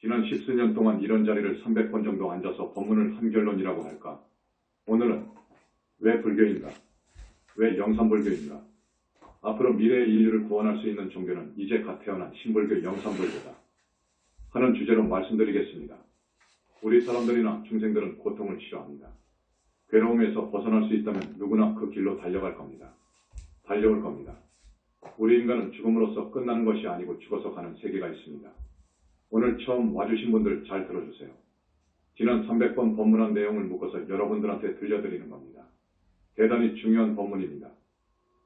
지난 십수년 동안 이런 자리를 300번 정도 앉아서 법문을 한 결론이라고 할까? 오늘은 왜 불교인가? 왜 영산불교인가? 앞으로 미래의 인류를 구원할 수 있는 종교는 이제 갓 태어난 신불교 영산불교다 하는 주제로 말씀드리겠습니다. 우리 사람들이나 중생들은 고통을 싫어합니다. 괴로움에서 벗어날 수 있다면 누구나 그 길로 달려갈 겁니다. 달려올 겁니다. 우리 인간은 죽음으로써 끝나는 것이 아니고 죽어서 가는 세계가 있습니다. 오늘 처음 와주신 분들 잘 들어주세요. 지난 300번 법문한 내용을 묶어서 여러분들한테 들려드리는 겁니다. 대단히 중요한 법문입니다.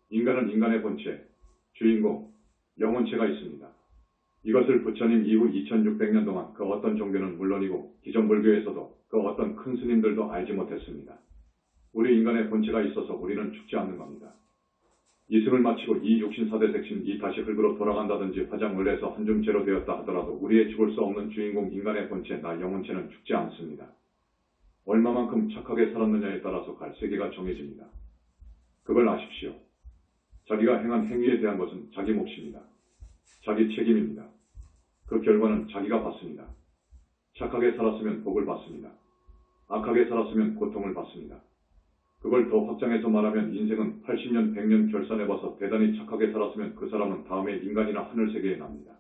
인간은 인간의 본체, 주인공, 영혼체가 있습니다. 이것을 부처님 이후 2600년 동안 그 어떤 종교는 물론이고 기존 불교에서도 그 어떤 큰 스님들도 알지 못했습니다. 우리 인간의 본체가 있어서 우리는 죽지 않는 겁니다. 이승을 마치고 이 육신사대 색신 이 다시 흙으로 돌아간다든지 화장을 해서 한줌체로 되었다 하더라도 우리의 죽을 수 없는 주인공 인간의 본체 나 영혼체는 죽지 않습니다. 얼마만큼 착하게 살았느냐에 따라서 갈 세계가 정해집니다. 그걸 아십시오. 자기가 행한 행위에 대한 것은 자기 몫입니다. 자기 책임입니다. 그 결과는 자기가 받습니다. 착하게 살았으면 복을 받습니다. 악하게 살았으면 고통을 받습니다. 그걸 더 확장해서 말하면 인생은 80년, 100년 결산해봐서 대단히 착하게 살았으면 그 사람은 다음에 인간이나 하늘세계에 납니다.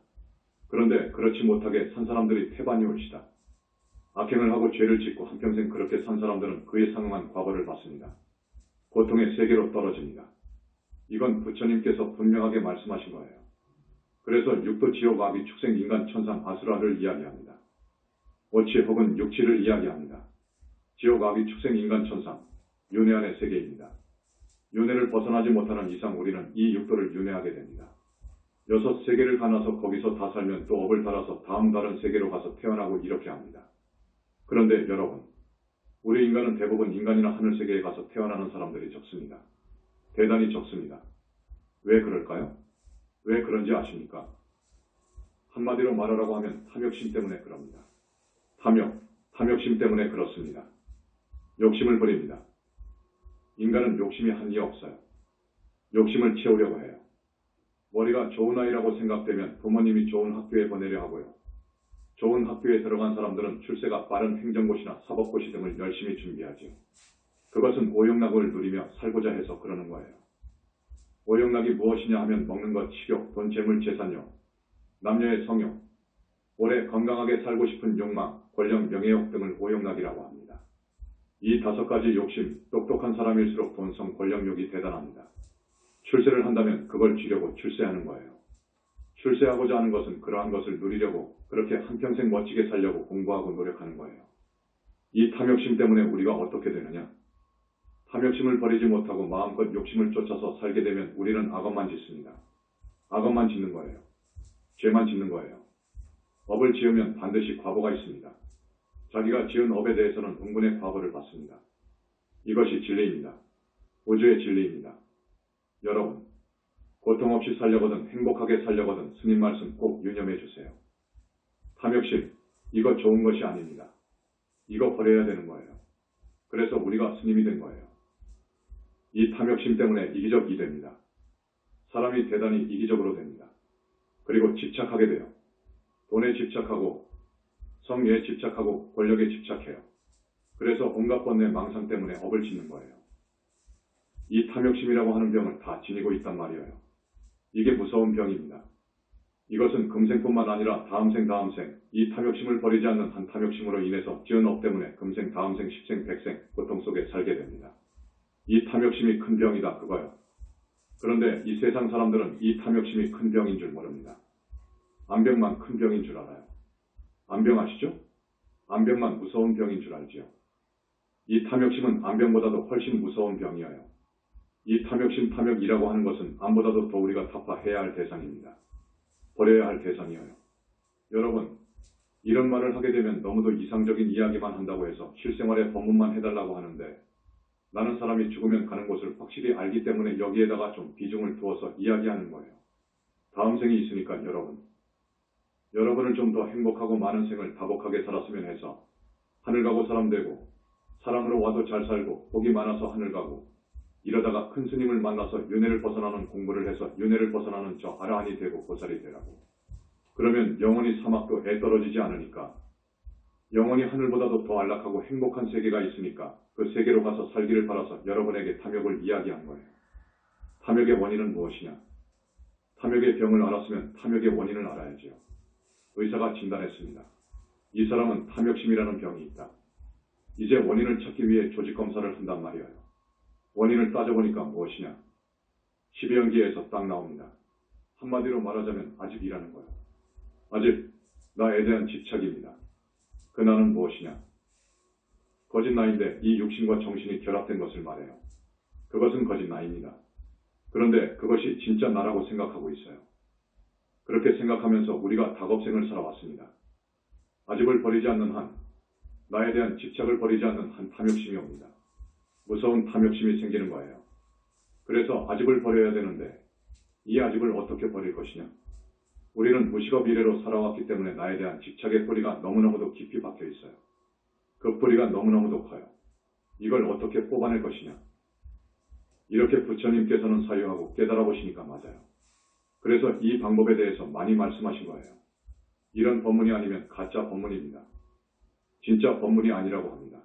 그런데 그렇지 못하게 산 사람들이 태반이 올시다. 악행을 하고 죄를 짓고 한평생 그렇게 산 사람들은 그에 상응한 과거를 받습니다. 고통의 세계로 떨어집니다. 이건 부처님께서 분명하게 말씀하신 거예요. 그래서 육도 지옥 아비 축생 인간 천상 아수라를 이야기합니다. 오치 혹은 육치를 이야기합니다. 지옥 아비 축생 인간 천상 윤회 안의 세계입니다. 윤회를 벗어나지 못하는 이상 우리는 이 육도를 윤회하게 됩니다. 6세계를 가나서 거기서 다 살면 또 업을 달아서 다음 다른 세계로 가서 태어나고 이렇게 합니다. 그런데 여러분, 우리 인간은 대부분 인간이나 하늘세계에 가서 태어나는 사람들이 적습니다. 대단히 적습니다. 왜 그럴까요? 왜 그런지 아십니까? 한마디로 말하라고 하면 탐욕심 때문에 그럽니다. 탐욕심 때문에 그렇습니다. 욕심을 버립니다. 인간은 욕심이 한이 없어요. 욕심을 채우려고 해요. 머리가 좋은 아이라고 생각되면 부모님이 좋은 학교에 보내려 하고요. 좋은 학교에 들어간 사람들은 출세가 빠른 행정고시나 사법고시 등을 열심히 준비하지요. 그것은 오용락을 누리며 살고자 해서 그러는 거예요. 오용락이 무엇이냐 하면 먹는 것, 식욕, 돈, 재물, 재산욕, 남녀의 성욕, 오래 건강하게 살고 싶은 욕망, 권력, 명예욕 등을 오용락이라고 합니다. 이 5가지 욕심, 똑똑한 사람일수록 돈, 성, 권력욕이 대단합니다. 출세를 한다면 그걸 쥐려고 출세하는 거예요. 출세하고자 하는 것은 그러한 것을 누리려고 그렇게 한평생 멋지게 살려고 공부하고 노력하는 거예요. 이 탐욕심 때문에 우리가 어떻게 되느냐? 탐욕심을 버리지 못하고 마음껏 욕심을 쫓아서 살게 되면 우리는 악업만 짓습니다. 악업만 짓는 거예요. 죄만 짓는 거예요. 업을 지으면 반드시 과보가 있습니다. 자기가 지은 업에 대해서는 응분의 과보를 받습니다. 이것이 진리입니다. 우주의 진리입니다. 여러분, 고통 없이 살려거든 행복하게 살려거든 스님 말씀 꼭 유념해 주세요. 탐욕심, 이거 좋은 것이 아닙니다. 이거 버려야 되는 거예요. 그래서 우리가 스님이 된 거예요. 이 탐욕심 때문에 이기적이 됩니다. 사람이 대단히 이기적으로 됩니다. 그리고 집착하게 돼요. 돈에 집착하고 성에 집착하고 권력에 집착해요. 그래서 온갖 번뇌 망상 때문에 업을 짓는 거예요. 이 탐욕심이라고 하는 병을 다 지니고 있단 말이에요. 이게 무서운 병입니다. 이것은 금생뿐만 아니라 다음생 이 탐욕심을 버리지 않는 한 탐욕심으로 인해서 지은 업 때문에 금생, 다음생, 십생, 백생 고통 속에 살게 됩니다. 이 탐욕심이 큰 병이다 그거요. 그런데 이 세상 사람들은 이 탐욕심이 큰 병인 줄 모릅니다. 암병만 큰 병인 줄 알아요. 암병 아시죠? 암병만 무서운 병인 줄 알지요. 이 탐욕심은 암병보다도 훨씬 무서운 병이에요. 이 탐욕심, 탐욕이라고 하는 것은 암보다도 더 우리가 타파해야 할 대상입니다. 버려야 할 대상이에요. 여러분, 이런 말을 하게 되면 너무도 이상적인 이야기만 한다고 해서 실생활에 법문만 해달라고 하는데 나는 사람이 죽으면 가는 곳을 확실히 알기 때문에 여기에다가 좀 비중을 두어서 이야기하는 거예요. 다음 생이 있으니까 여러분을 좀 더 행복하고 많은 생을 다복하게 살았으면 해서 하늘 가고 사람 되고 사람으로 와도 잘 살고 복이 많아서 하늘 가고 이러다가 큰 스님을 만나서 윤회를 벗어나는 공부를 해서 윤회를 벗어나는 저 아라한이 되고 보살이 되라고. 그러면 영원히 사막도 애 떨어지지 않으니까. 영원히 하늘보다도 더 안락하고 행복한 세계가 있으니까 그 세계로 가서 살기를 바라서 여러분에게 탐욕을 이야기한 거예요. 탐욕의 원인은 무엇이냐? 탐욕의 병을 알았으면 탐욕의 원인을 알아야지요. 의사가 진단했습니다. 이 사람은 탐욕심이라는 병이 있다. 이제 원인을 찾기 위해 조직 검사를 한단 말이에요. 원인을 따져보니까 무엇이냐? 12연기에서 딱 나옵니다. 한마디로 말하자면 아집이라는 거예요. 아집, 나에 대한 집착입니다. 그 나는 무엇이냐? 거짓 나인데 이 육신과 정신이 결합된 것을 말해요. 그것은 거짓 나입니다. 그런데 그것이 진짜 나라고 생각하고 있어요. 그렇게 생각하면서 우리가 닭업생을 살아왔습니다. 아집을 버리지 않는 한, 나에 대한 집착을 버리지 않는 한 탐욕심이 옵니다. 무서운 탐욕심이 생기는 거예요. 그래서 아집을 버려야 되는데 이 아집을 어떻게 버릴 것이냐? 우리는 무식업 이래로 살아왔기 때문에 나에 대한 집착의 뿌리가 너무너무도 깊이 박혀 있어요. 그 뿌리가 너무너무도 커요. 이걸 어떻게 뽑아낼 것이냐? 이렇게 부처님께서는 사유하고 깨달아 보시니까 맞아요. 그래서 이 방법에 대해서 많이 말씀하신 거예요. 이런 법문이 아니면 가짜 법문입니다. 진짜 법문이 아니라고 합니다.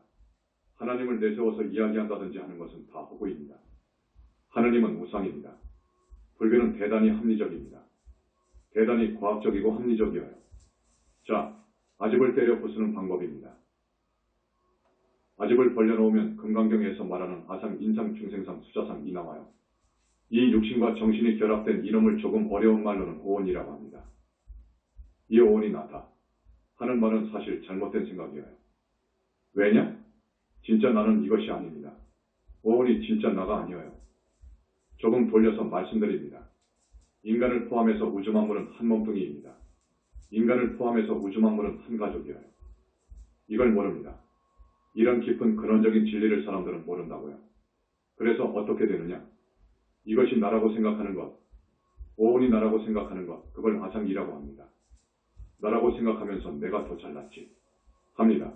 하나님을 내세워서 이야기한다든지 하는 것은 다 허구입니다. 하느님은 우상입니다. 불교는 대단히 합리적입니다. 대단히 과학적이고 합리적이어요. 자, 아집을 때려 부수는 방법입니다. 아집을 벌려놓으면 금강경에서 말하는 아상, 인상, 중생상, 수자상이 나와요. 이 육신과 정신이 결합된 이름을 조금 어려운 말로는 오온이라고 합니다. 이 오온이 나다 하는 말은 사실 잘못된 생각이에요. 왜냐? 진짜 나는 이것이 아닙니다. 오온이 진짜 나가 아니에요. 조금 돌려서 말씀드립니다. 인간을 포함해서 우주 만물은 한 몸뚱이입니다. 인간을 포함해서 우주 만물은 한 가족이에요. 이걸 모릅니다. 이런 깊은 근원적인 진리를 사람들은 모른다고요. 그래서 어떻게 되느냐? 이것이 나라고 생각하는 것, 오온이 나라고 생각하는 것, 그걸 아상이라고 합니다. 나라고 생각하면서 내가 더 잘났지 합니다.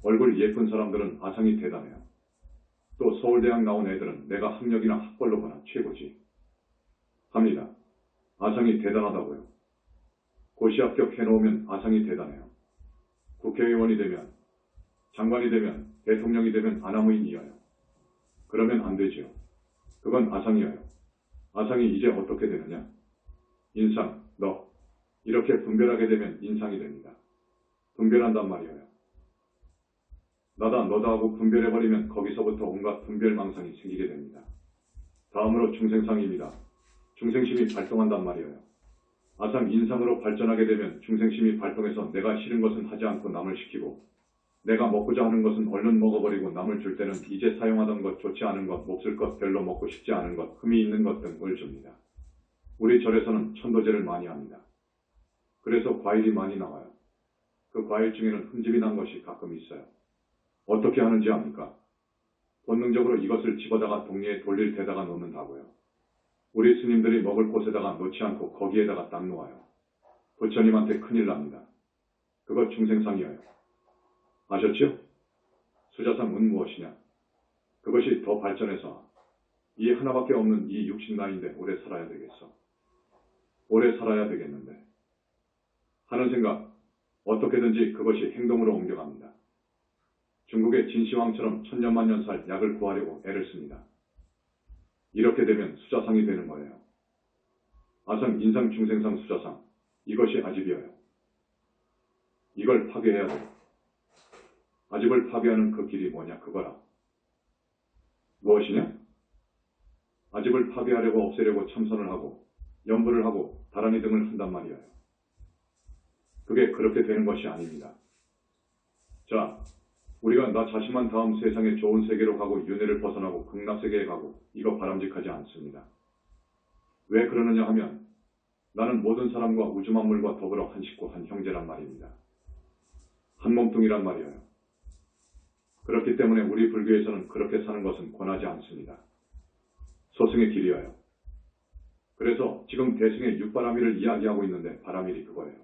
얼굴 예쁜 사람들은 아상이 대단해요. 또 서울대학 나온 애들은 내가 학력이나 학벌로 보나 최고지 합니다. 아상이 대단하다고요. 고시 합격해놓으면 아상이 대단해요. 국회의원이 되면, 장관이 되면, 대통령이 되면 아나무인이어요. 그러면 안 되지요. 그건 아상이어요. 아상이 이제 어떻게 되느냐? 인상, 너 이렇게 분별하게 되면 인상이 됩니다. 분별한단 말이에요. 나다 너다 하고 분별해버리면 거기서부터 온갖 분별망상이 생기게 됩니다. 다음으로 중생상입니다. 중생심이 발동한단 말이에요. 아상 인상으로 발전하게 되면 중생심이 발동해서 내가 싫은 것은 하지 않고 남을 시키고 내가 먹고자 하는 것은 얼른 먹어버리고 남을 줄 때는 이제 사용하던 것, 좋지 않은 것, 몹쓸 것, 별로 먹고 싶지 않은 것, 흠이 있는 것 등을 줍니다. 우리 절에서는 천도제를 많이 합니다. 그래서 과일이 많이 나와요. 그 과일 중에는 흠집이 난 것이 가끔 있어요. 어떻게 하는지 압니까? 본능적으로 이것을 집어다가 동리에 돌릴 데다가 놓는다고요. 우리 스님들이 먹을 곳에다가 놓지 않고 거기에다가 딱 놓아요. 부처님한테 큰일 납니다. 그것 중생상이에요. 아셨죠? 수자상은 무엇이냐? 그것이 더 발전해서 이 하나밖에 없는 이 육신 나이인데 오래 살아야 되겠어. 오래 살아야 되겠는데 하는 생각, 어떻게든지 그것이 행동으로 옮겨갑니다. 중국의 진시황처럼 천년만년 살 약을 구하려고 애를 씁니다. 이렇게 되면 수자상이 되는 거예요. 아상, 인상, 중생상, 수자상, 이것이 아집이에요. 이걸 파괴해야 돼요. 아집을 파괴하는 그 길이 뭐냐? 그거라. 무엇이냐? 아집을 파괴하려고 없애려고 참선을 하고 연부를 하고 다라니 등을 한단 말이에요. 그게 그렇게 되는 것이 아닙니다. 자, 우리가 나 자신만 다음 세상에 좋은 세계로 가고 윤회를 벗어나고 극락세계에 가고 이거 바람직하지 않습니다. 왜 그러느냐 하면 나는 모든 사람과 우주 만물과 더불어 한 식구 한 형제란 말입니다. 한 몸뚱이란 말이에요. 그렇기 때문에 우리 불교에서는 그렇게 사는 것은 권하지 않습니다. 소승의 길이어요. 그래서 지금 대승의 육바라밀을 이야기하고 있는데 바라밀이 그거예요.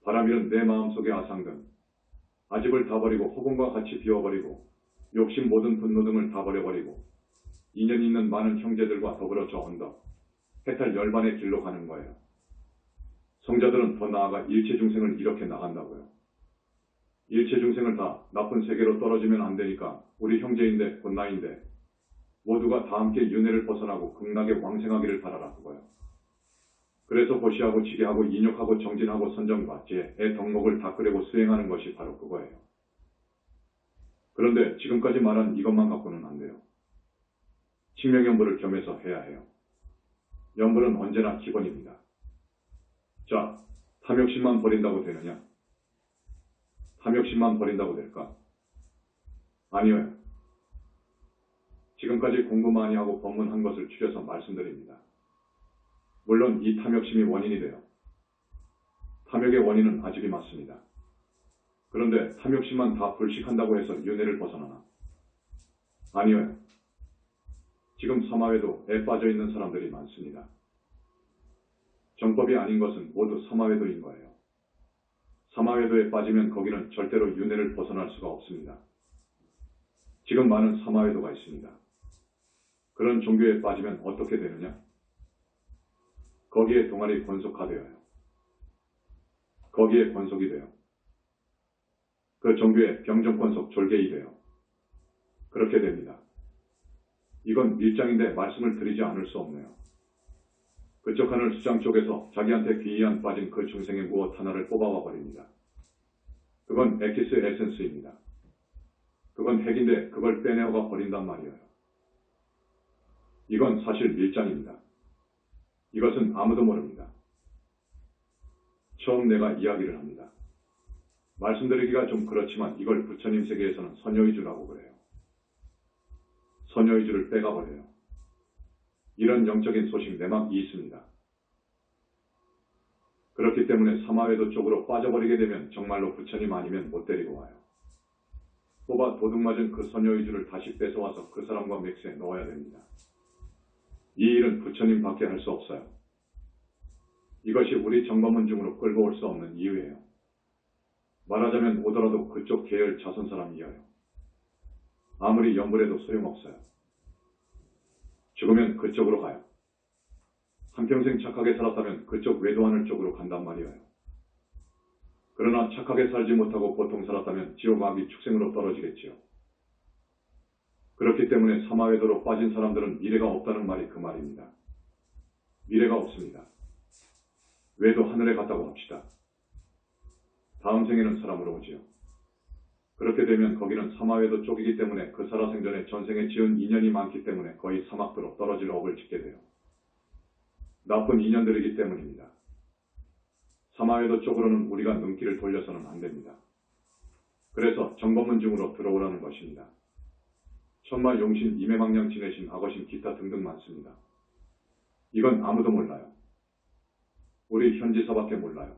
바라밀은 내 마음속의 아상등, 아집을 다 버리고 허공과 같이 비워버리고 욕심 모든 분노 등을 다 버려버리고 인연 있는 많은 형제들과 더불어 저 언덕, 해탈 열반의 길로 가는 거예요. 성자들은 더 나아가 일체중생을 이렇게 나간다고요. 일체중생을 다 나쁜 세계로 떨어지면 안 되니까 우리 형제인데 곧 나인데 모두가 다 함께 윤회를 벗어나고 극락에 왕생하기를 바라라 그거요. 그래서 보시하고 지게하고 인욕하고 정진하고 선정과 제, 애 덕목을 닦으려고 수행하는 것이 바로 그거예요. 그런데 지금까지 말한 이것만 갖고는 안 돼요. 칙명연불을 겸해서 해야 해요. 연불은 언제나 기본입니다. 자, 탐욕심만 버린다고 되느냐? 탐욕심만 버린다고 될까? 아니요. 지금까지 공부 많이 하고 법문한 것을 추려서 말씀드립니다. 물론 이 탐욕심이 원인이 돼요. 탐욕의 원인은 아직이 맞습니다. 그런데 탐욕심만 다 불식한다고 해서 윤회를 벗어나나? 아니요. 지금 사마회도 애 빠져 있는 사람들이 많습니다. 정법이 아닌 것은 모두 사마회도인 거예요. 사마회도에 빠지면 거기는 절대로 윤회를 벗어날 수가 없습니다. 지금 많은 사마회도가 있습니다. 그런 종교에 빠지면 어떻게 되느냐? 거기에 동아리 권속화되어요. 거기에 권속이 돼요. 그 종교에 병정권속 졸개이 돼요. 그렇게 됩니다. 이건 밀장인데 말씀을 드리지 않을 수 없네요. 그쪽 하늘 수장 쪽에서 자기한테 귀의한 빠진 그 중생의 무엇 하나를 뽑아와 버립니다. 그건 엑기스 에센스입니다. 그건 핵인데 그걸 빼내어가 버린단 말이에요. 이건 사실 밀장입니다. 이것은 아무도 모릅니다. 처음 내가 이야기를 합니다. 말씀드리기가 좀 그렇지만 이걸 부처님 세계에서는 선여의주라고 그래요. 선여의주를 빼가버려요. 이런 영적인 소식 내막이 있습니다. 그렇기 때문에 사마회도 쪽으로 빠져버리게 되면 정말로 부처님 아니면 못 데리고 와요. 뽑아 도둑맞은 그 선여의주를 다시 뺏어와서 그 사람과 맥스에 넣어야 됩니다. 이 일은 부처님밖에 할 수 없어요. 이것이 우리 정법문 중으로 끌고 올 수 없는 이유예요. 말하자면 오더라도 그쪽 계열 자손 사람이어요. 아무리 연불해도 소용없어요. 죽으면 그쪽으로 가요. 한평생 착하게 살았다면 그쪽 외도하늘 쪽으로 간단 말이에요. 그러나 착하게 살지 못하고 보통 살았다면 지옥 아기 축생으로 떨어지겠지요. 그렇기 때문에 사마회도로 빠진 사람들은 미래가 없다는 말이 그 말입니다. 미래가 없습니다. 외도 하늘에 갔다고 합시다. 다음 생에는 사람으로 오지요. 그렇게 되면 거기는 사마회도 쪽이기 때문에 그 살아생전에 전생에 지은 인연이 많기 때문에 거의 사막도로 떨어질 업을 짓게 돼요. 나쁜 인연들이기 때문입니다. 사마회도 쪽으로는 우리가 눈길을 돌려서는 안 됩니다. 그래서 정법문 중으로 들어오라는 것입니다. 천마 용신, 임해망량 지내신 악어신 기타 등등 많습니다. 이건 아무도 몰라요. 우리 현지사밖에 몰라요.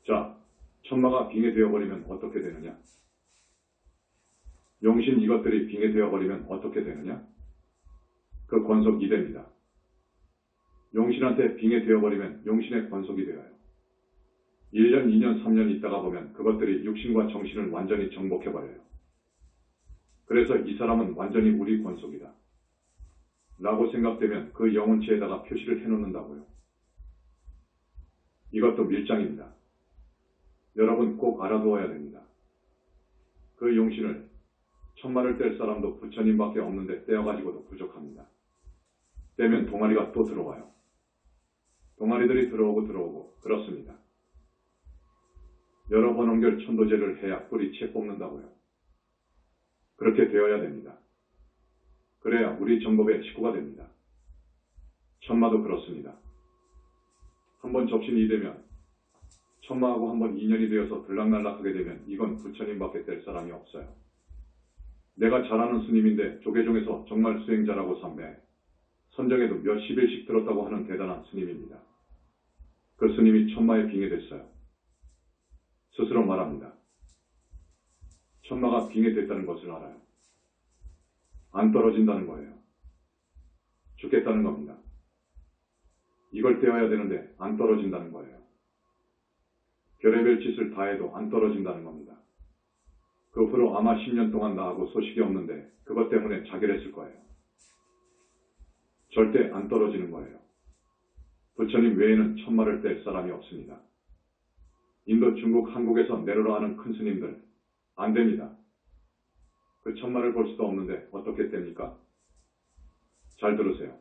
자, 천마가 빙의되어버리면 어떻게 되느냐? 용신 이것들이 빙의되어버리면 어떻게 되느냐? 그 권속 이됩니다. 용신한테 빙의되어버리면 용신의 권속이 되어요. 1년, 2년, 3년 있다가 보면 그것들이 육신과 정신을 완전히 정복해버려요. 그래서 이 사람은 완전히 우리 권속이다. 라고 생각되면 그 영혼체에다가 표시를 해놓는다고요. 이것도 밀장입니다. 여러분 꼭 알아두어야 됩니다. 그 용신을 천만을 뗄 사람도 부처님밖에 없는데 떼어가지고도 부족합니다. 떼면 동아리가 또 들어와요. 동아리들이 들어오고 그렇습니다. 여러 번 연결 천도제를 해야 뿌리채 뽑는다고요. 그렇게 되어야 됩니다. 그래야 우리 정법의 식구가 됩니다. 천마도 그렇습니다. 한번 접신이 되면 천마하고 한번 인연이 되어서 들락날락하게 되면 이건 부처님밖에 될 사람이 없어요. 내가 잘 아는 스님인데 조계종에서 정말 수행자라고 삼매 선정에도 몇십 일씩 들었다고 하는 대단한 스님입니다. 그 스님이 천마에 빙의됐어요. 스스로 말합니다. 천마가 빙의됐다는 것을 알아요. 안 떨어진다는 거예요. 죽겠다는 겁니다. 이걸 떼어야 되는데 안 떨어진다는 거예요. 별의별 짓을 다 해도 안 떨어진다는 겁니다. 그 후로 아마 10년 동안 나하고 소식이 없는데 그것 때문에 자결했을 거예요. 절대 안 떨어지는 거예요. 부처님 외에는 천마를 뗄 사람이 없습니다. 인도, 중국, 한국에서 내로라 하는 큰 스님들, 안 됩니다. 그 천마를 볼 수도 없는데 어떻게 뗍니까? 잘 들으세요.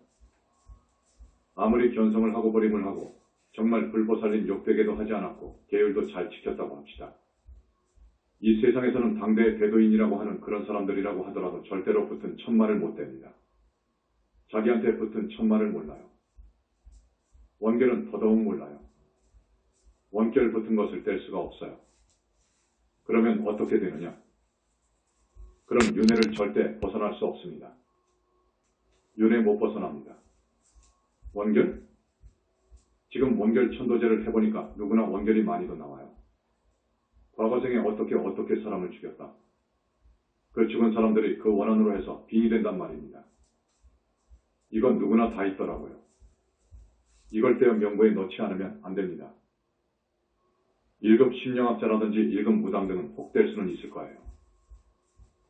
아무리 견성을 하고 버림을 하고 정말 불보살린 욕되게도 하지 않았고 계율도 잘 지켰다고 합시다. 이 세상에서는 당대의 대도인이라고 하는 그런 사람들이라고 하더라도 절대로 붙은 천마를 못 뗍니다. 자기한테 붙은 천마를 몰라요. 원결은 더더욱 몰라요. 원결 붙은 것을 뗄 수가 없어요. 그러면 어떻게 되느냐? 그럼 윤회를 절대 벗어날 수 없습니다. 윤회 못 벗어납니다. 원결? 지금 원결 천도제를 해보니까 누구나 원결이 많이도 나와요. 과거생에 어떻게 사람을 죽였다. 그 죽은 사람들이 그 원한으로 해서 빙이 된단 말입니다. 이건 누구나 다 있더라고요. 이걸 떼어 명부에 넣지 않으면 안 됩니다. 1급 심령학자라든지 1급 무당 등은 혹 될 수는 있을 거예요.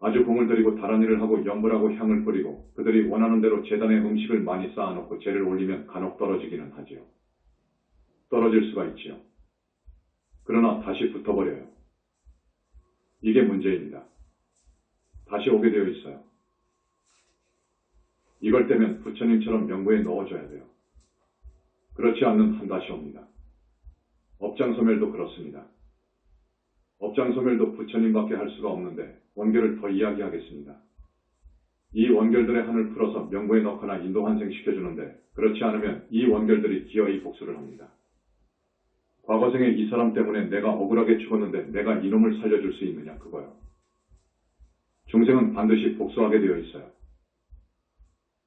아주 공을 들이고 다른 일을 하고 연불하고 향을 뿌리고 그들이 원하는 대로 제단에 음식을 많이 쌓아놓고 재를 올리면 간혹 떨어지기는 하지요. 떨어질 수가 있지요. 그러나 다시 붙어버려요. 이게 문제입니다. 다시 오게 되어 있어요. 이걸 떼면 부처님처럼 명부에 넣어줘야 돼요. 그렇지 않는 한 다시 옵니다. 업장소멸도 그렇습니다. 업장소멸도 부처님밖에 할 수가 없는데 원결을 더 이야기하겠습니다. 이 원결들의 한을 풀어서 명부에 넣거나 인도환생시켜주는데 그렇지 않으면 이 원결들이 기어이 복수를 합니다. 과거생에 이 사람 때문에 내가 억울하게 죽었는데 내가 이놈을 살려줄 수 있느냐 그거요. 중생은 반드시 복수하게 되어 있어요.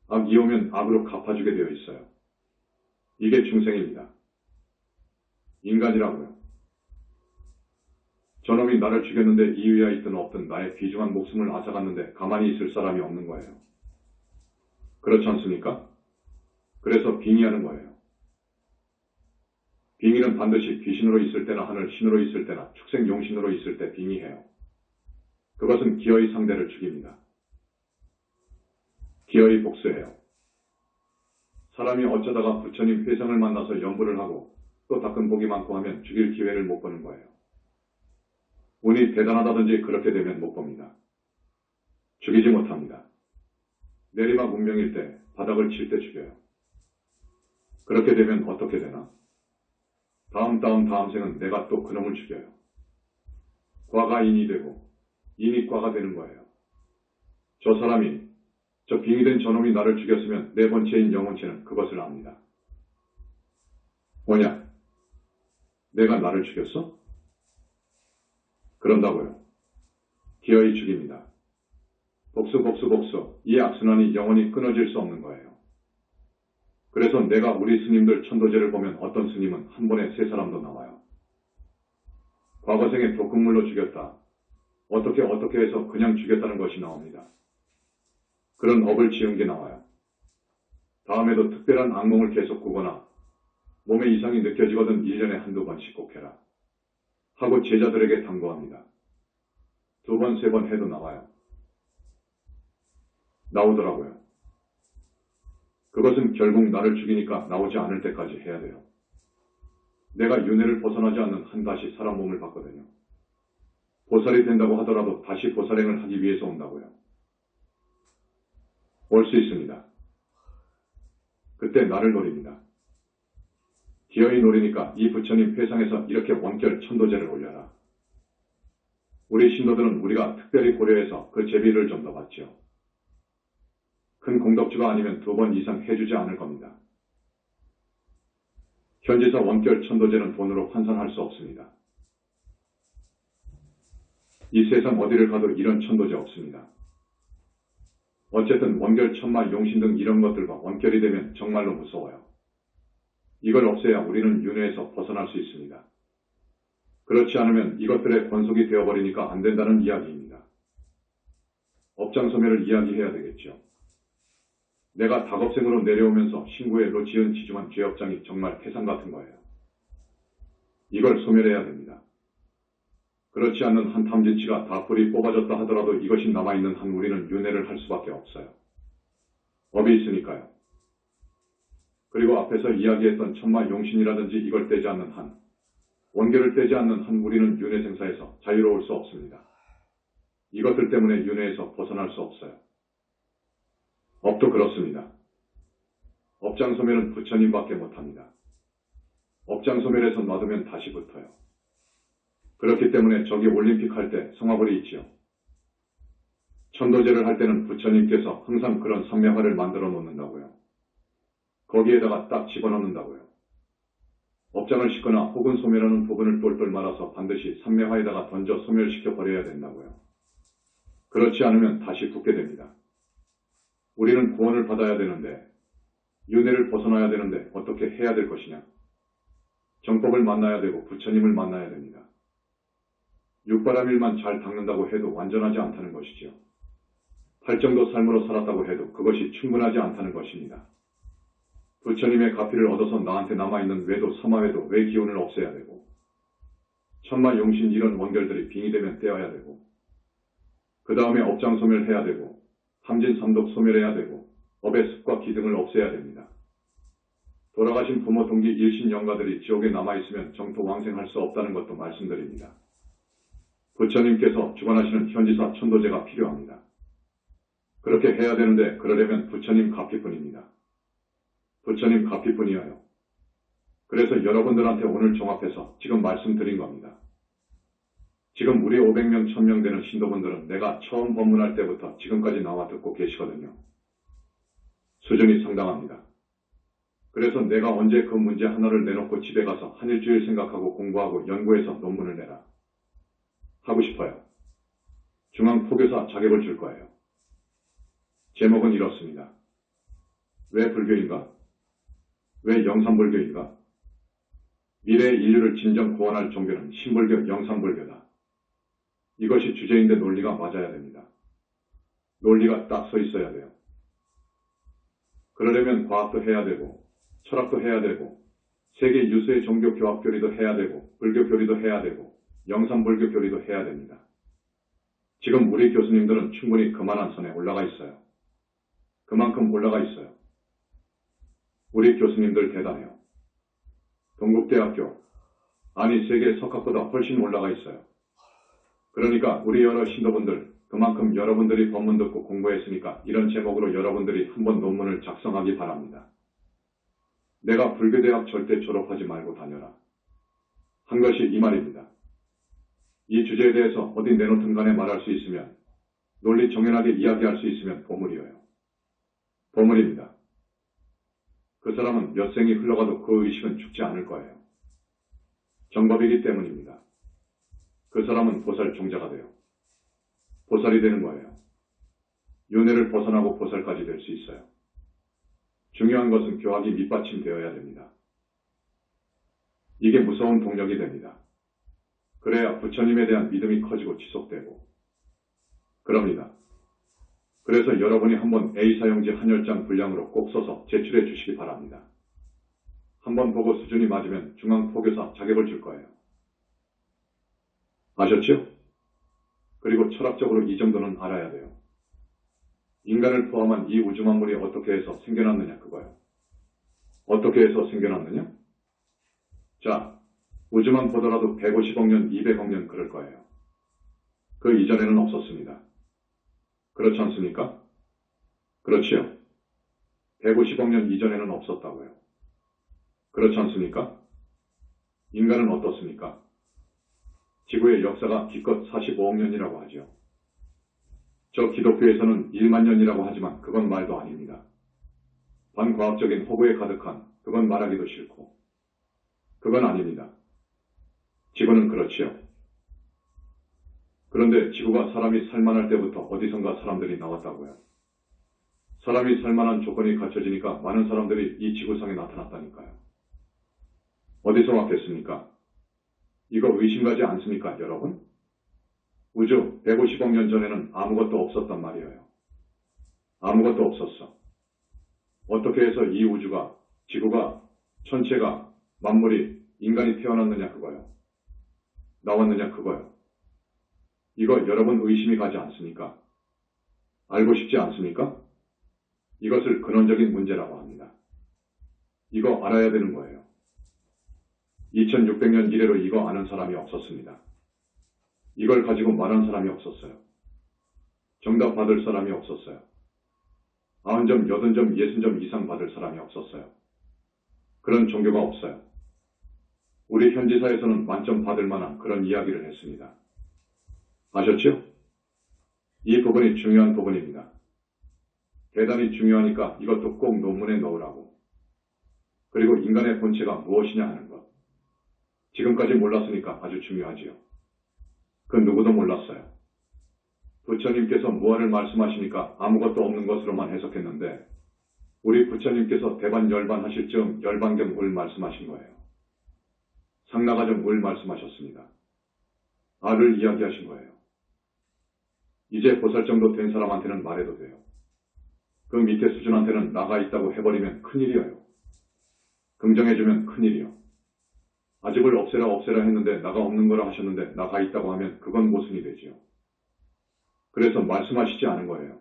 악이 오면 악으로 갚아주게 되어 있어요. 이게 중생입니다. 인간이라고요. 저놈이 나를 죽였는데 이유야 있든 없든 나의 귀중한 목숨을 앗아갔는데 가만히 있을 사람이 없는 거예요. 그렇지 않습니까? 그래서 빙의하는 거예요. 빙의는 반드시 귀신으로 있을 때나 하늘 신으로 있을 때나 축생 용신으로 있을 때 빙의해요. 그것은 기어이 상대를 죽입니다. 기어이 복수해요. 사람이 어쩌다가 부처님 회상을 만나서 연부를 하고 또 닦은 복이 많고 하면 죽일 기회를 못 보는 거예요. 운이 대단하다든지 그렇게 되면 못 봅니다. 죽이지 못합니다. 내리막 운명일 때 바닥을 칠 때 죽여요. 그렇게 되면 어떻게 되나? 다음 생은 내가 또 그놈을 죽여요. 과가 인이 되고 인이 과가 되는 거예요. 저 사람이 저 빙의된 저놈이 나를 죽였으면 네 번째인 영혼체는 그것을 압니다. 뭐냐? 내가 나를 죽였어? 그런다고요. 기어이 죽입니다. 복수. 이 악순환이 영원히 끊어질 수 없는 거예요. 그래서 내가 우리 스님들 천도제를 보면 어떤 스님은 한 번에 3사람도 나와요. 과거생에 독극물로 죽였다. 어떻게 해서 그냥 죽였다는 것이 나옵니다. 그런 업을 지은 게 나와요. 다음에도 특별한 악몽을 계속 꾸거나 몸에 이상이 느껴지거든 1년에 한두 번씩 꼭 해라. 하고 제자들에게 당부합니다. 2번, 3번 해도 나와요. 나오더라고요. 그것은 결국 나를 죽이니까 나오지 않을 때까지 해야 돼요. 내가 윤회를 벗어나지 않는 한 다시 사람 몸을 받거든요. 보살이 된다고 하더라도 다시 보살행을 하기 위해서 온다고요. 올 수 있습니다. 그때 나를 노립니다. 기어이 노리니까 이 부처님 회상에서 이렇게 원결 천도제를 올려라. 우리 신도들은 우리가 특별히 고려해서 그 제비를 좀 더 받죠. 큰 공덕주가 아니면 2번 이상 해주지 않을 겁니다. 현지사 원결 천도제는 돈으로 환산할 수 없습니다. 이 세상 어디를 가도 이런 천도제 없습니다. 어쨌든 원결, 천마, 용신 등 이런 것들과 원결이 되면 정말로 무서워요. 이걸 없애야 우리는 윤회에서 벗어날 수 있습니다. 그렇지 않으면 이것들의 권속이 되어버리니까 안 된다는 이야기입니다. 업장소멸을 이야기해야 되겠죠. 내가 다급생으로 내려오면서 신구엘로 지은 지중한 죄업장이 정말 태산 같은 거예요. 이걸 소멸해야 됩니다. 그렇지 않는 한 탐진치가 다 뿌리 뽑아졌다 하더라도 이것이 남아있는 한 우리는 윤회를 할 수밖에 없어요. 업이 있으니까요. 그리고 앞에서 이야기했던 천마 용신이라든지 이걸 떼지 않는 한, 원결을 떼지 않는 한 우리는 윤회 생사에서 자유로울 수 없습니다. 이것들 때문에 윤회에서 벗어날 수 없어요. 업도 그렇습니다. 업장소멸은 부처님밖에 못합니다. 업장소멸에서 놔두면 다시 붙어요. 그렇기 때문에 저기 올림픽 할 때 성화벌이 있지요. 천도제를 할 때는 부처님께서 항상 그런 삼매화를 만들어 놓는다고요. 거기에다가 딱 집어넣는다고요. 업장을 씻거나 혹은 소멸하는 부분을 똘똘 말아서 반드시 삼매화에다가 던져 소멸시켜 버려야 된다고요. 그렇지 않으면 다시 붙게 됩니다. 우리는 구원을 받아야 되는데, 윤회를 벗어나야 되는데 어떻게 해야 될 것이냐? 정법을 만나야 되고 부처님을 만나야 됩니다. 육바라밀만 잘 닦는다고 해도 완전하지 않다는 것이지요. 팔정도 삶으로 살았다고 해도 그것이 충분하지 않다는 것입니다. 부처님의 가피를 얻어서 나한테 남아있는 외도 사마외도 외 기운을 없애야 되고, 천마 용신 이런 원결들이 빙이 되면 떼어야 되고, 그 다음에 업장 소멸해야 되고, 탐진 삼독 소멸해야 되고, 업의 습과 기등을 없애야 됩니다. 돌아가신 부모 동기 일신 영가들이 지옥에 남아있으면 정토 왕생할 수 없다는 것도 말씀드립니다. 부처님께서 주관하시는 현지사 천도제가 필요합니다. 그렇게 해야 되는데 그러려면 부처님 가피뿐입니다. 부처님 가피뿐이어요. 그래서 여러분들한테 오늘 종합해서 지금 말씀드린 겁니다. 지금 우리 500명, 1000명 되는 신도분들은 내가 처음 법문할 때부터 지금까지 나와 듣고 계시거든요. 수준이 상당합니다. 그래서 내가 언제 그 문제 하나를 내놓고 집에 가서 한 일주일 생각하고 공부하고 연구해서 논문을 내라. 하고 싶어요. 중앙포교사 자격을 줄 거예요. 제목은 이렇습니다. 왜 불교인가? 왜 영산불교인가? 미래의 인류를 진정 구원할 종교는 신불교, 영산불교다. 이것이 주제인데 논리가 맞아야 됩니다. 논리가 딱 서 있어야 돼요. 그러려면 과학도 해야 되고, 철학도 해야 되고, 세계 유수의 종교 교합 교리도 해야 되고, 불교 교리도 해야 되고, 영산불교 교리도 해야 됩니다. 지금 우리 교수님들은 충분히 그만한 선에 올라가 있어요. 그만큼 올라가 있어요. 우리 교수님들 대단해요. 동국대학교, 아니 세계 석학보다 훨씬 올라가 있어요. 그러니까 우리 여러 신도분들, 그만큼 여러분들이 법문 듣고 공부했으니까 이런 제목으로 여러분들이 한번 논문을 작성하기 바랍니다. 내가 불교대학 절대 졸업하지 말고 다녀라. 한 것이 이 말입니다. 이 주제에 대해서 어디 내놓든 간에 말할 수 있으면, 논리 정연하게 이야기할 수 있으면 보물이에요. 보물입니다. 그 사람은 몇 생이 흘러가도 그 의식은 죽지 않을 거예요. 정법이기 때문입니다. 그 사람은 보살 종자가 돼요. 보살이 되는 거예요. 윤회를 벗어나고 보살까지 될 수 있어요. 중요한 것은 교학이 밑받침되어야 됩니다. 이게 무서운 동력이 됩니다. 그래야 부처님에 대한 믿음이 커지고 지속되고 그럽니다. 그래서 여러분이 한번 A사용지 한열장 분량으로 꼭 써서 제출해 주시기 바랍니다. 한번 보고 수준이 맞으면 중앙포교사 자격을 줄 거예요. 아셨죠? 그리고 철학적으로 이 정도는 알아야 돼요. 인간을 포함한 이 우주 만물이 어떻게 해서 생겨났느냐 그거예요. 어떻게 해서 생겨났느냐? 자, 우주만 보더라도 150억 년, 200억 년 그럴 거예요. 그 이전에는 없었습니다. 그렇지 않습니까? 그렇지요. 150억 년 이전에는 없었다고요. 그렇지 않습니까? 인간은 어떻습니까? 지구의 역사가 기껏 45억 년이라고 하죠. 저 기독교에서는 1만 년이라고 하지만 그건 말도 아닙니다. 반과학적인 허구에 가득한 그건 말하기도 싫고 그건 아닙니다. 지구는 그렇지요. 그런데 지구가 사람이 살만할 때부터 어디선가 사람들이 나왔다고요. 사람이 살만한 조건이 갖춰지니까 많은 사람들이 이 지구상에 나타났다니까요. 어디서 왔겠습니까? 이거 의심가지 않습니까, 여러분? 우주 150억 년 전에는 아무것도 없었단 말이에요. 아무것도 없었어. 어떻게 해서 이 우주가, 지구가, 천체가, 만물이, 인간이 태어났느냐 그거요. 나왔느냐 그거요. 이거 여러분 의심이 가지 않습니까? 알고 싶지 않습니까? 이것을 근원적인 문제라고 합니다. 이거 알아야 되는 거예요. 2600년 이래로 이거 아는 사람이 없었습니다. 이걸 가지고 말한 사람이 없었어요. 정답 받을 사람이 없었어요. 90점, 80점, 60점 이상 받을 사람이 없었어요. 그런 종교가 없어요. 우리 현지사에서는 만점 받을 만한 그런 이야기를 했습니다. 아셨죠? 이 부분이 중요한 부분입니다. 대단히 중요하니까 이것도 꼭 논문에 넣으라고. 그리고 인간의 본체가 무엇이냐 하는 것. 지금까지 몰랐으니까 아주 중요하지요. 그 누구도 몰랐어요. 부처님께서 무엇을 말씀하시니까 아무것도 없는 것으로만 해석했는데 우리 부처님께서 대반열반 하실 즈음 열반경 울 말씀하신 거예요. 상나가정 울 말씀하셨습니다. 알을 이야기하신 거예요. 이제 보살 정도 된 사람한테는 말해도 돼요. 그 밑에 수준한테는 나가 있다고 해버리면 큰일이에요. 긍정해주면 큰일이요. 아집을 없애라 했는데 나가 없는 거라 하셨는데 나가 있다고 하면 그건 모순이 되지요. 그래서 말씀하시지 않은 거예요.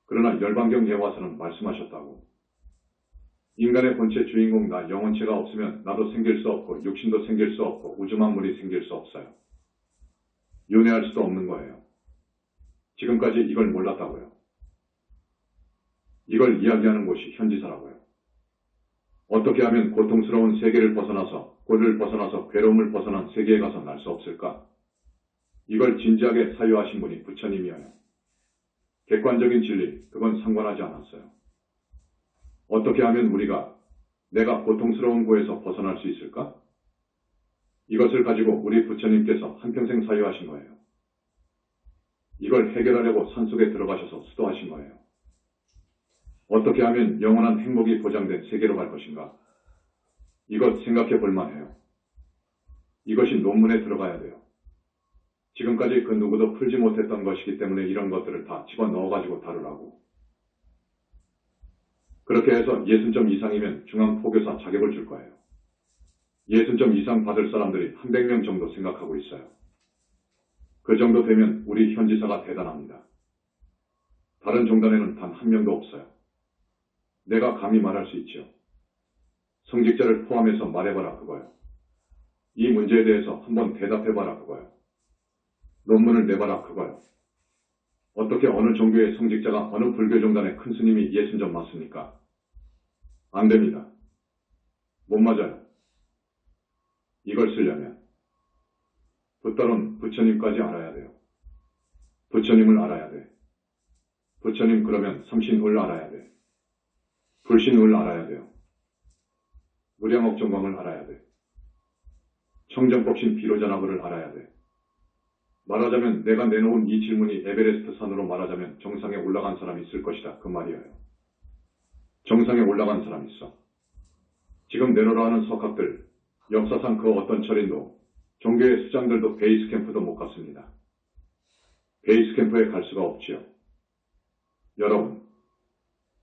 그러나 열반경에 와서는 말씀하셨다고. 인간의 본체 주인공 나 영혼체가 없으면 나도 생길 수 없고 육신도 생길 수 없고 우주만물이 생길 수 없어요. 윤회할 수도 없는 거예요. 지금까지 이걸 몰랐다고요. 이걸 이야기하는 곳이 현지사라고요. 어떻게 하면 고통스러운 세계를 벗어나서 꼴을 벗어나서 괴로움을 벗어난 세계에 가서 날 수 없을까? 이걸 진지하게 사유하신 분이 부처님이어요. 객관적인 진리, 그건 상관하지 않았어요. 어떻게 하면 우리가 내가 고통스러운 곳에서 벗어날 수 있을까? 이것을 가지고 우리 부처님께서 한평생 사유하신 거예요. 이걸 해결하려고 산속에 들어가셔서 수도하신 거예요. 어떻게 하면 영원한 행복이 보장된 세계로 갈 것인가? 이것 생각해 볼 만해요. 이것이 논문에 들어가야 돼요. 지금까지 그 누구도 풀지 못했던 것이기 때문에 이런 것들을 다 집어넣어가지고 다루라고. 그렇게 해서 60점 이상이면 중앙포교사 자격을 줄 거예요. 60점 이상 받을 사람들이 300명 정도 생각하고 있어요. 그 정도 되면 우리 현지사가 대단합니다. 다른 종단에는 단 한 명도 없어요. 내가 감히 말할 수 있죠. 성직자를 포함해서 말해봐라 그거요. 이 문제에 대해서 한번 대답해봐라 그거요. 논문을 내봐라 그거요. 어떻게 어느 종교의 성직자가 어느 불교 종단의 큰 스님이 60점 맞습니까? 안 됩니다. 못 맞아요. 이걸 쓰려면 붙들은 부처님까지 알아야 돼요. 부처님을 알아야 돼. 부처님 그러면 삼신을 알아야 돼. 불신을 알아야 돼요. 무량억정광을 알아야 돼. 청정법신 비로자나고를 알아야 돼. 말하자면 내가 내놓은 이 질문이 에베레스트 산으로 말하자면 정상에 올라간 사람이 있을 것이다. 그 말이에요. 정상에 올라간 사람이 있어. 지금 내놓으라 하는 석학들, 역사상 그 어떤 철인도 종교의 수장들도 베이스 캠프도 못 갔습니다. 베이스 캠프에 갈 수가 없지요. 여러분,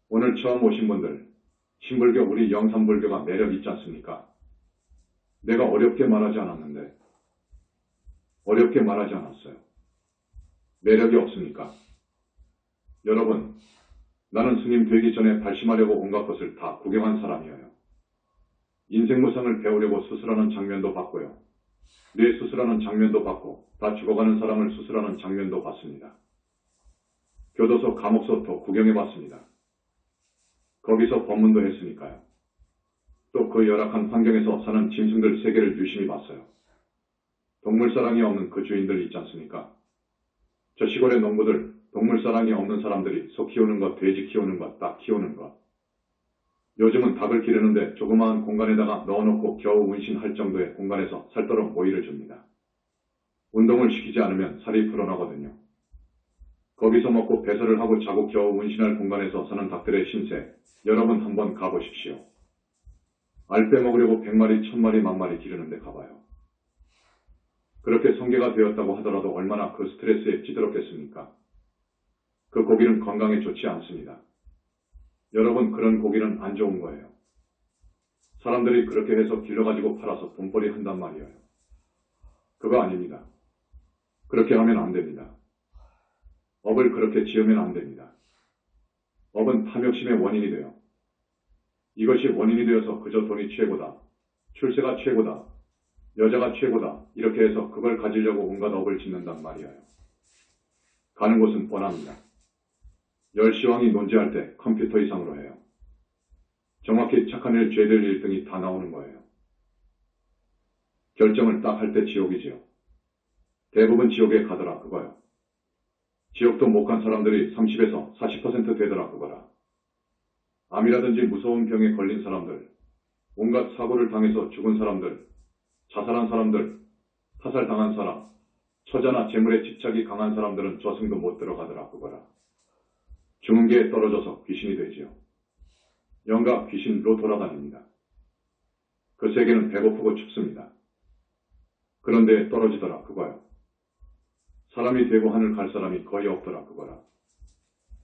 오늘 처음 오신 분들, 신불교 우리 영산불교가 매력 있지 않습니까? 내가 어렵게 말하지 않았는데 어렵게 말하지 않았어요. 매력이 없습니까? 여러분, 나는 스님 되기 전에 발심하려고 온갖 것을 다 구경한 사람이에요. 인생무상을 배우려고 수술하는 장면도 봤고요. 뇌 수술하는 장면도 봤고 다 죽어가는 사람을 수술하는 장면도 봤습니다. 교도소, 감옥소도 구경해봤습니다. 거기서 법문도 했으니까요. 또 그 열악한 환경에서 사는 짐승들 세계를 유심히 봤어요. 동물사랑이 없는 그 주인들 있지 않습니까? 저 시골의 농부들, 동물사랑이 없는 사람들이 소 키우는 것, 돼지 키우는 것, 닭 키우는 것. 요즘은 닭을 기르는데 조그마한 공간에다가 넣어놓고 겨우 운신할 정도의 공간에서 살도록 모이를 줍니다. 운동을 시키지 않으면 살이 불어나거든요. 거기서 먹고 배설을 하고 자고 겨우 운신할 공간에서 사는 닭들의 신세, 여러분 한번 가보십시오. 알 빼먹으려고 100마리, 1000마리, 10,000마리 기르는데 가봐요. 그렇게 성계가 되었다고 하더라도 얼마나 그 스트레스에 찌들었겠습니까? 그 고기는 건강에 좋지 않습니다. 여러분, 그런 고기는 안 좋은 거예요. 사람들이 그렇게 해서 길러가지고 팔아서 돈벌이 한단 말이에요. 그거 아닙니다. 그렇게 하면 안 됩니다. 업을 그렇게 지으면 안 됩니다. 업은 탐욕심의 원인이 돼요. 이것이 원인이 되어서 그저 돈이 최고다, 출세가 최고다, 여자가 최고다 이렇게 해서 그걸 가지려고 온갖 업을 짓는단 말이에요. 가는 곳은 뻔합니다. 열시왕이 논지할 때 컴퓨터 이상으로 해요. 정확히 착한 일, 죄될 1등이 다 나오는 거예요. 결정을 딱 할 때 지옥이지요. 대부분 지옥에 가더라 그거요. 지옥도 못 간 사람들이 30에서 40% 되더라 그거라. 암이라든지 무서운 병에 걸린 사람들, 온갖 사고를 당해서 죽은 사람들, 자살한 사람들, 타살당한 사람, 처자나 재물에 집착이 강한 사람들은 저승도 못 들어가더라 그거라. 죽은 게 떨어져서 귀신이 되지요. 영가 귀신으로 돌아다닙니다. 그 세계는 배고프고 춥습니다. 그런데 떨어지더라 그거요. 사람이 되고 하늘 갈 사람이 거의 없더라 그거라.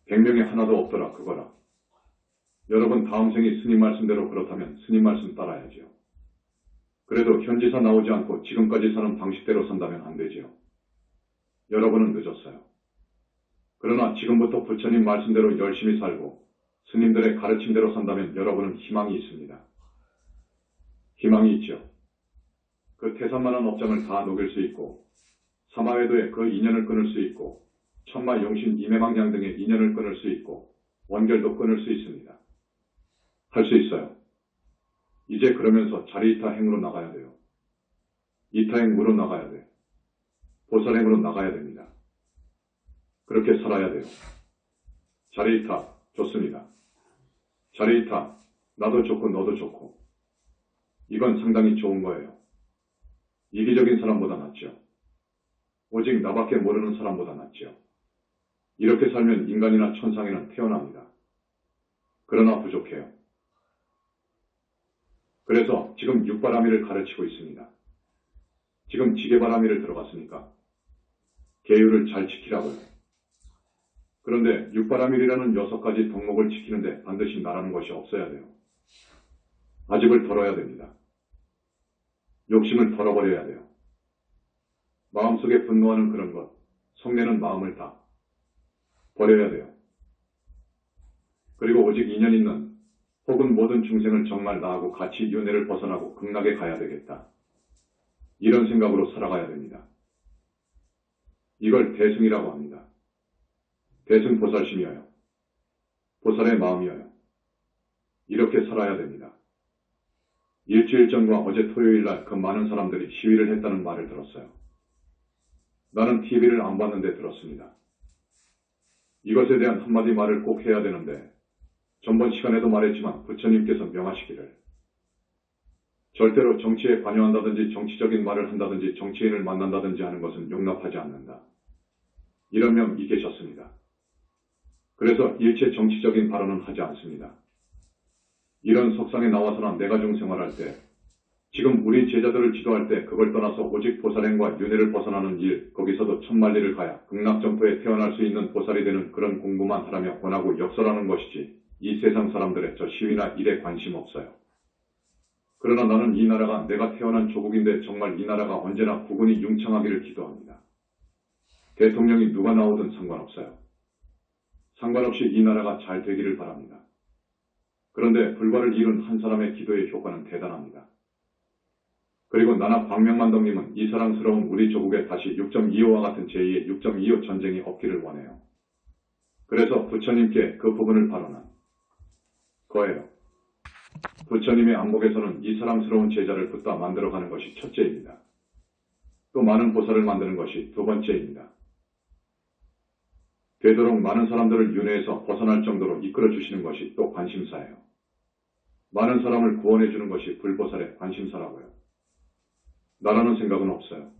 100명에 하나도 없더라 그거라. 여러분 다음 생이 스님 말씀대로 그렇다면 스님 말씀 따라야지요. 그래도 현지사 나오지 않고 지금까지 사는 방식대로 산다면 안 되지요. 여러분은 늦었어요. 그러나 지금부터 부처님 말씀대로 열심히 살고 스님들의 가르침대로 산다면 여러분은 희망이 있습니다. 희망이 있죠. 그 태산만한 업장을 다 녹일 수 있고 사마외도에 그 인연을 끊을 수 있고 천마 용신 임해망장 등의 인연을 끊을 수 있고 원결도 끊을 수 있습니다. 할 수 있어요. 이제 그러면서 자리이타 행으로 나가야 돼요. 이타행으로 나가야 돼. 보살행으로 나가야 됩니다. 그렇게 살아야 돼요. 자리이타 좋습니다. 자리이타 나도 좋고 너도 좋고 이건 상당히 좋은 거예요. 이기적인 사람보다 낫죠. 오직 나밖에 모르는 사람보다 낫죠. 이렇게 살면 인간이나 천상에는 태어납니다. 그러나 부족해요. 그래서 지금 육바라밀을 가르치고 있습니다. 지금 지게바라밀을 들어갔으니까 계율을 잘 지키라고요. 그런데 육바라밀이라는 6가지 덕목을 지키는데 반드시 나라는 것이 없어야 돼요. 아집을 덜어야 됩니다. 욕심을 덜어버려야 돼요. 마음속에 분노하는 그런 것, 성내는 마음을 다 버려야 돼요. 그리고 오직 인연 있는 혹은 모든 중생을 정말 나하고 같이 윤회를 벗어나고 극락에 가야 되겠다. 이런 생각으로 살아가야 됩니다. 이걸 대승이라고 합니다. 대승 보살심이어요. 보살의 마음이어요. 이렇게 살아야 됩니다. 일주일 전과 어제 토요일 날 그 많은 사람들이 시위를 했다는 말을 들었어요. 나는 TV를 안 봤는데 들었습니다. 이것에 대한 한마디 말을 꼭 해야 되는데 전번 시간에도 말했지만 부처님께서 명하시기를 절대로 정치에 관여한다든지 정치적인 말을 한다든지 정치인을 만난다든지 하는 것은 용납하지 않는다. 이런 명이 계셨습니다. 그래서 일체 정치적인 발언은 하지 않습니다. 이런 석상에 나와서나 내가중 생활할 때 지금 우리 제자들을 지도할 때 그걸 떠나서 오직 보살행과 윤회를 벗어나는 일, 거기서도 천만리를 가야 극락정토에 태어날 수 있는 보살이 되는 그런 공부만 하라며 권하고 역설하는 것이지 이 세상 사람들의 저 시위나 일에 관심 없어요. 그러나 나는 이 나라가 내가 태어난 조국인데 정말 이 나라가 언제나 국운이 융창하기를 기도합니다. 대통령이 누가 나오든 상관없어요. 상관없이 이 나라가 잘 되기를 바랍니다. 그런데 불과를 이룬 한 사람의 기도의 효과는 대단합니다. 그리고 나나 광명만덕님은 이 사랑스러운 우리 조국에 다시 6.25와 같은 제2의 6.25 전쟁이 없기를 원해요. 그래서 부처님께 그 부분을 발언한 거예요. 부처님의 안목에서는 이 사랑스러운 제자를 붙다 만들어가는 것이 첫째입니다. 또 많은 보살을 만드는 것이 두 번째입니다. 되도록 많은 사람들을 윤회에서 벗어날 정도로 이끌어주시는 것이 또 관심사예요. 많은 사람을 구원해주는 것이 불보살의 관심사라고요. 나라는 생각은 없어요.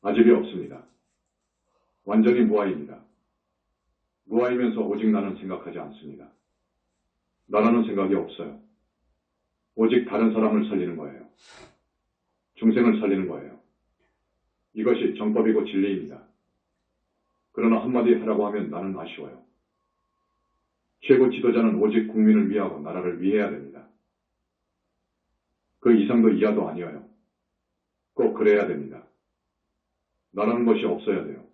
아집이 없습니다. 완전히 무아입니다. 무아이면서 오직 나는 생각하지 않습니다. 나라는 생각이 없어요. 오직 다른 사람을 살리는 거예요. 중생을 살리는 거예요. 이것이 정법이고 진리입니다. 그러나 한마디 하라고 하면 나는 아쉬워요. 최고 지도자는 오직 국민을 위하고 나라를 위해야 됩니다. 그 이상도 이하도 아니어요. 꼭 그래야 됩니다. 나라는 것이 없어야 돼요.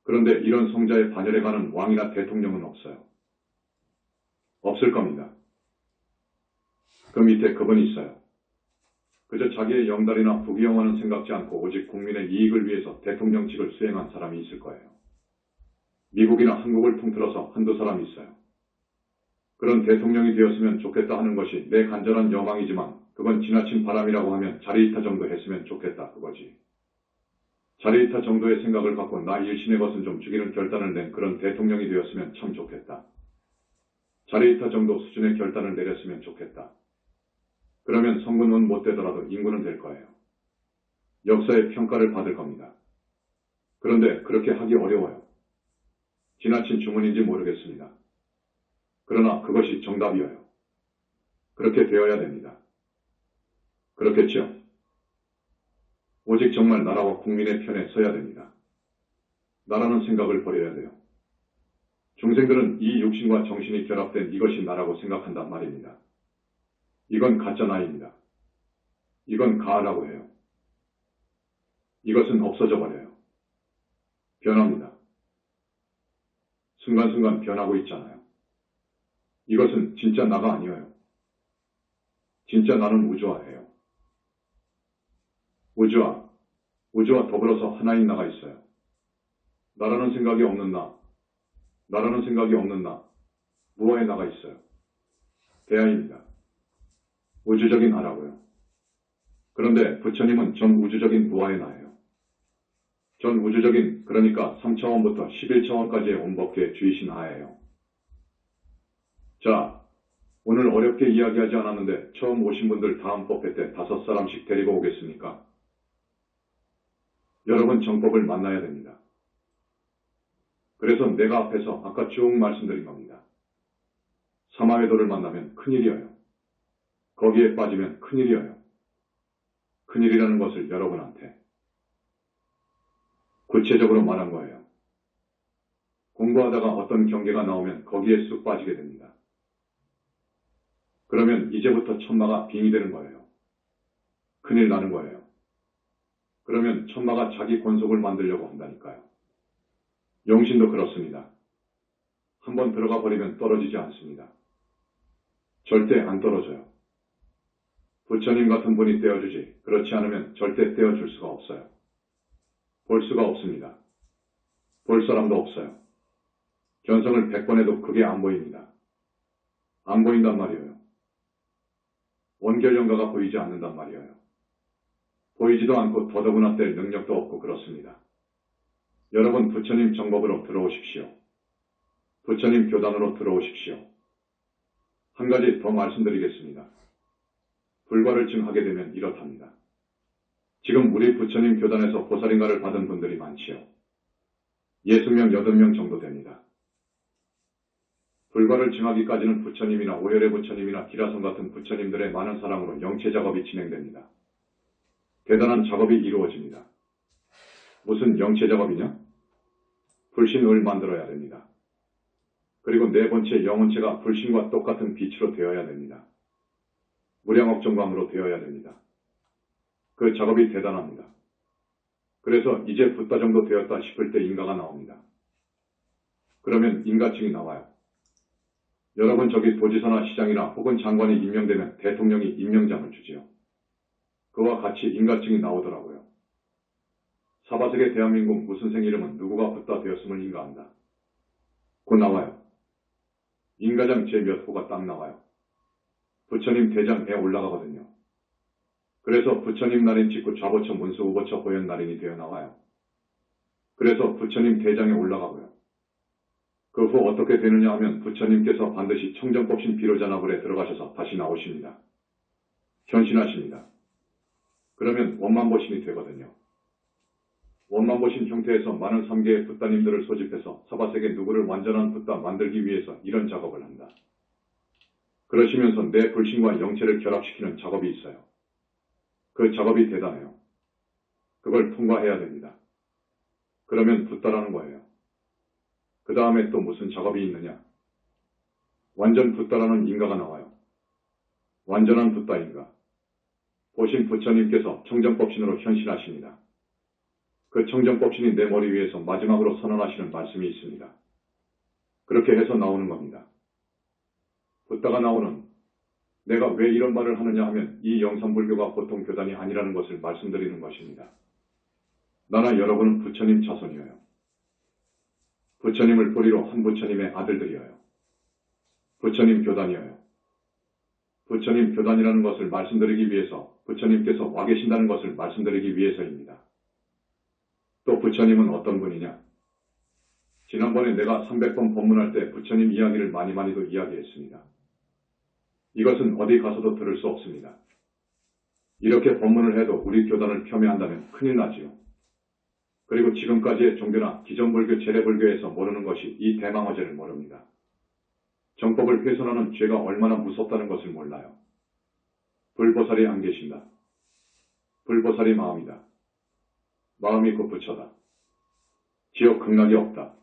그런데 이런 성자의 반열에 가는 왕이나 대통령은 없어요. 없을 겁니다. 그 밑에 그분이 있어요. 그저 자기의 영달이나 부귀영화는 생각지 않고 오직 국민의 이익을 위해서 대통령직을 수행한 사람이 있을 거예요. 미국이나 한국을 통틀어서 한두 사람 있어요. 그런 대통령이 되었으면 좋겠다 하는 것이 내 간절한 여망이지만 그건 지나친 바람이라고 하면 자리이타 정도 했으면 좋겠다 그거지. 자리이타 정도의 생각을 갖고 나 일신의 것은 좀 죽이는 결단을 낸 그런 대통령이 되었으면 참 좋겠다. 자리이타 정도 수준의 결단을 내렸으면 좋겠다. 그러면 성군은 못 되더라도 인군은 될 거예요. 역사의 평가를 받을 겁니다. 그런데 그렇게 하기 어려워요. 지나친 주문인지 모르겠습니다. 그러나 그것이 정답이어요. 그렇게 되어야 됩니다. 그렇겠죠? 오직 정말 나라와 국민의 편에 서야 됩니다. 나라는 생각을 버려야 돼요. 중생들은 이 육신과 정신이 결합된 이것이 나라고 생각한단 말입니다. 이건 가짜 나입니다. 이건 가라고 해요. 이것은 없어져 버려요. 변합니다. 순간순간 변하고 있잖아요. 이것은 진짜 나가 아니에요. 진짜 나는 우주화예요. 우주와 더불어서 하나인 나가 있어요. 나라는 생각이 없는 나, 나라는 생각이 없는 나, 무아의 나가 있어요. 대하입니다. 우주적인 나라고요. 그런데 부처님은 전 우주적인 무아의 나예요. 전 우주적인, 그러니까 3차원부터 11차원까지의 온법계의 주이신 아예요. 자, 오늘 어렵게 이야기하지 않았는데 처음 오신 분들 다음 법회 때 5사람씩 데리고 오겠습니까? 여러분 정법을 만나야 됩니다. 그래서 내가 앞에서 아까 쭉 말씀드린 겁니다. 사마회도를 만나면 큰일이에요. 거기에 빠지면 큰일이에요. 큰일이라는 것을 여러분한테 구체적으로 말한 거예요. 공부하다가 어떤 경계가 나오면 거기에 쑥 빠지게 됩니다. 그러면 이제부터 천마가 빙이 되는 거예요. 큰일 나는 거예요. 그러면 천마가 자기 권속을 만들려고 한다니까요. 영신도 그렇습니다. 한번 들어가 버리면 떨어지지 않습니다. 절대 안 떨어져요. 부처님 같은 분이 떼어주지 그렇지 않으면 절대 떼어줄 수가 없어요. 볼 수가 없습니다. 볼 사람도 없어요. 견성을 100번 해도 그게 안 보입니다. 안 보인단 말이에요. 원결연가가 보이지 않는단 말이에요. 보이지도 않고 더더구나 뗄 능력도 없고 그렇습니다. 여러분 부처님 정법으로 들어오십시오. 부처님 교단으로 들어오십시오. 한 가지 더 말씀드리겠습니다. 불과를 증하게 되면 이렇답니다. 지금 우리 부처님 교단에서 보살인가를 받은 분들이 많지요. 60명, 80명 정도 됩니다. 불과를 증하기까지는 부처님이나 오열의 부처님이나 기라성 같은 부처님들의 많은 사랑으로 영체 작업이 진행됩니다. 대단한 작업이 이루어집니다. 무슨 영체 작업이냐? 불신을 만들어야 됩니다. 그리고 네 번째 영혼체가 불신과 똑같은 빛으로 되어야 됩니다. 무량억정광으로 되어야 됩니다. 그 작업이 대단합니다. 그래서 이제 붓다 정도 되었다 싶을 때 인가가 나옵니다. 그러면 인가증이 나와요. 여러분 저기 도지사나 시장이나 혹은 장관이 임명되면 대통령이 임명장을 주지요. 그와 같이 인가증이 나오더라고요. 사바세계 대한민국 무슨 생 이름은 누구가 붓다 되었음을 인가한다. 곧 나와요. 인가장 제 몇 호가 딱 나와요. 부처님 대장에 올라가거든요. 그래서 부처님 날인 직후 좌보처 문수 우보처 호연 날인이 되어 나와요. 그래서 부처님 대장에 올라가고요. 그 후 어떻게 되느냐 하면 부처님께서 반드시 청정법신 비로자나불에 들어가셔서 다시 나오십니다. 현신하십니다. 그러면 원만보신이 되거든요. 원만보신 형태에서 많은 3개의 붓다님들을 소집해서 사바세계 누구를 완전한 붓다 만들기 위해서 이런 작업을 한다. 그러시면서 내 불신과 영체를 결합시키는 작업이 있어요. 그 작업이 대단해요. 그걸 통과해야 됩니다. 그러면 붓다라는 거예요. 그 다음에 또 무슨 작업이 있느냐? 완전 붓다라는 인가가 나와요. 완전한 붓다인가. 보신 부처님께서 청정법신으로 현신하십니다. 그 청정법신이 내 머리 위에서 마지막으로 선언하시는 말씀이 있습니다. 그렇게 해서 나오는 겁니다. 붓다가 나오는 내가 왜 이런 말을 하느냐 하면 이 영산불교가 보통 교단이 아니라는 것을 말씀드리는 것입니다. 나나 여러분은 부처님 자손이에요. 부처님을 보리로 한 부처님의 아들들이에요. 부처님 교단이에요. 부처님 교단이라는 것을 말씀드리기 위해서 부처님께서 와 계신다는 것을 말씀드리기 위해서입니다. 또 부처님은 어떤 분이냐? 지난번에 내가 300번 법문할 때 부처님 이야기를 많이도 이야기했습니다. 이것은 어디 가서도 들을 수 없습니다. 이렇게 법문을 해도 우리 교단을 폄훼한다면 큰일 나지요. 그리고 지금까지의 종교나 기존불교, 재래불교에서 모르는 것이 이 대망어제를 모릅니다. 정법을 훼손하는 죄가 얼마나 무섭다는 것을 몰라요. 불보살이 안 계신다. 불보살이 마음이다. 마음이 곧 부처다. 지옥 극락이 없다.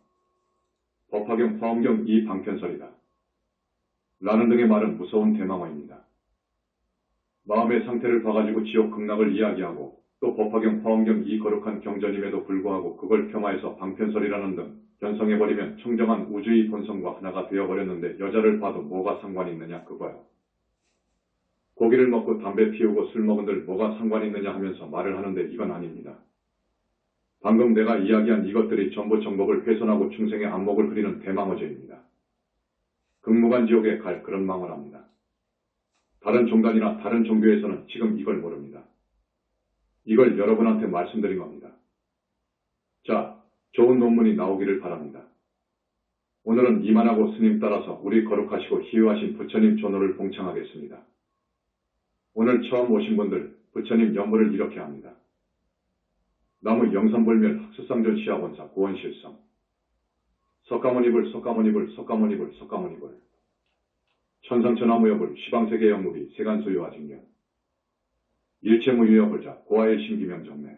법화경, 화엄경 이 방편설이다. 라는 등의 말은 무서운 대망어입니다. 마음의 상태를 봐가지고 지옥 극락을 이야기하고 또 법화경, 화엄경 이 거룩한 경전임에도 불구하고 그걸 폄하해서 방편설이라는 등 변성해버리면 청정한 우주의 본성과 하나가 되어버렸는데 여자를 봐도 뭐가 상관이 있느냐 그거요. 고기를 먹고 담배 피우고 술 먹은들 뭐가 상관이 있느냐 하면서 말을 하는데 이건 아닙니다. 방금 내가 이야기한 이것들이 전부 정법을 훼손하고 중생의 안목을 그리는 대망어죄입니다. 극무관 지옥에 갈 그런 망을 합니다. 다른 종단이나 다른 종교에서는 지금 이걸 모릅니다. 이걸 여러분한테 말씀드린 겁니다. 자, 좋은 논문이 나오기를 바랍니다. 오늘은 이만하고 스님 따라서 우리 거룩하시고 희유하신 부처님 존호를 봉창하겠습니다. 오늘 처음 오신 분들 부처님 연부를 이렇게 합니다. 나무 영산불멸 학수상전 시아원사 고원실성 석가모니불 석가모니불 석가모니불 석가모니불 천상천하무여불 시방세계 영무비 세간소유와 증명 일체무유여불자 고아의 심기명정매